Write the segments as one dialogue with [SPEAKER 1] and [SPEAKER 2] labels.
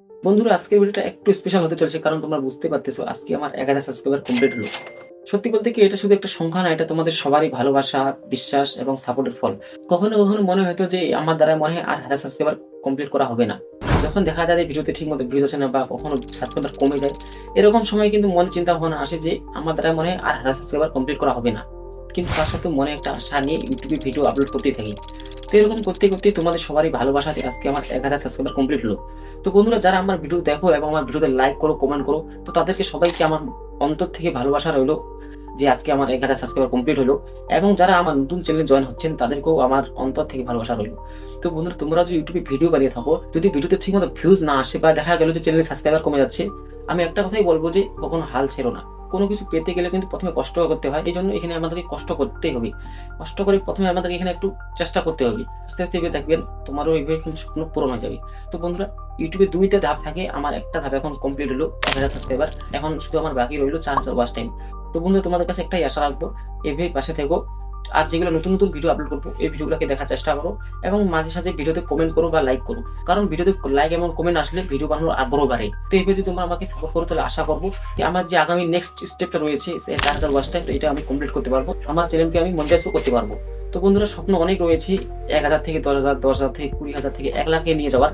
[SPEAKER 1] বন্ধুরা, আজকের ভিডিওটা একটু স্পেশাল হতে চলছে, কারণ তোমরা বুঝতে পারতেছো আজকে আমার 1000 সাবস্ক্রাইবার কমপ্লিট হলো। সত্যি বলতে কি, এটা শুধু একটা সংখ্যা না, এটা তোমাদের সবারই ভালোবাসা, বিশ্বাস এবং সাপোর্টের ফল। কখনো কখনো মনে হয়তো যে আমার দ্বারা মনে হয় আর 1000 সাবস্ক্রাইবার কমপ্লিট করা হবে না। যখন দেখা যায় যে ভিডিওতে ঠিক মতো ভিউজ আসে না বা কখনো সাবস্ক্রাইবার কমে যায়, এরকম সময় কিন্তু মনে চিন্তা ভাবনা আসে যে আমার দ্বারা মনে হয় আর 1000 সাবস্ক্রাইবার কমপ্লিট করা হবে না। কিন্তু তার সাথে মনে একটা আশা নিয়ে ইউটিউবে ভিডিও আপলোড করতেই থাকি। তো এরকম করতে করতে তোমাদের সবারই ভালোবাসাতে আজকে আমার 1000 সাবস্ক্রাইবার কমপ্লিট হলো। তো বন্ধুরা, যারা আমার ভিডিও দেখো এবং আমার ভিডিওতে লাইক করো, কমেন্ট করো, তো তাদেরকে সবাইকে আমার অন্তর থেকে ভালোবাসা রইলো যে আজকে আমার 1000 সাবস্ক্রাইবার কমপ্লিট হলো। এবং যারা আমার নতুন চ্যানেলে জয়েন হচ্ছেন তাদেরকেও আমার অন্তর থেকে ভালোবাসা রইলো। তো বন্ধুরা, তোমরা যদি ইউটিউবে ভিডিও বানিয়ে থাকো, যদি ভিডিওতে ঠিকমতো ভিউজ না আসে বা দেখা গেল যে চ্যানেলের সাবস্ক্রাইবার কমে যাচ্ছে, আমি একটা কথাই বলবো যে কখনো হাল ছেড়ো না। কোনো কিছু পেতে গেলে কিন্তু প্রথমে কষ্ট করতে হয়, এই জন্য এখানে আমাদেরকে কষ্ট করতেই হবে। কষ্ট করে প্রথমে আমাদেরকে এখানে একটু চেষ্টা করতে হবে। আস্তে আস্তে এভাবে দেখবেন তোমারও এইভাবে কিন্তু স্বপ্ন পূরণ হয়ে যাবে। তো বন্ধুরা, ইউটিউবে দুইটা ধাপ থাকে, আমার একটা ধাপ এখন কমপ্লিট হলো 1000 সাবস্ক্রাইবার। এখন শুধু আমার বাকি রইলো 4000 ওয়াচ টাইম। তো বন্ধুরা, তোমাদের কাছে একটাই আশা রাখবো, এভাবে পাশে থেকো। আর যেগুলো নতুন নতুন ভিডিও আপলোড করবো, এই ভিডিওগুলোকে দেখার চেষ্টা করো এবং মাঝে সাঝে ভিডিওতে কমেন্ট করো বা লাইক করো, কারণ ভিডিওতে লাইক এবং কমেন্ট আসলে ভিডিও বানানোর আগ্রহ বাড়ে। তো এইভাবে যদি তোমরা আমাকে সাপোর্ট করো, তাহলে আশা করবো যে আমার যে আগামী নেক্সট স্টেপটা রয়েছে 4000 ওয়াচ টাইম, তো এটা আমি কমপ্লিট করতে পারবো, আমার চ্যানেলকে আমি মনিটাইজও করতে পারবো। তো বন্ধুরা, স্বপ্ন অনেক রয়েছে, 1000 থেকে 10,000, 10,000 থেকে 20,000 থেকে 1 লাখে নিয়ে যাওয়ার।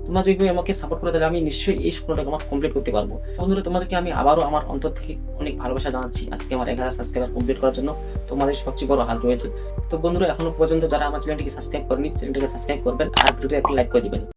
[SPEAKER 1] তোমরা যদি আমাকে সাপোর্ট করে, তাহলে আমি নিশ্চয়ই এই স্বপ্নটাকে আমার কমপ্লিট করতে পারবো। বন্ধুরা, তোমাদেরকে আমি আবারও আমার অন্তর থেকে অনেক ভালোবাসা জানাচ্ছি আজকে আমার 1000 সাবস্ক্রাইবার কমপ্লিট করার জন্য। তোমাদের সবচেয়ে বড় হাত রয়েছে। তো বন্ধুরা, এখনো পর্যন্ত যারা আমার চ্যানেলটিকে সাবস্ক্রাইব করেনি, চ্যানেলটিকে সাবস্ক্রাইব করবেন আর ভিডিওতে একটা লাইক করে দিবেন।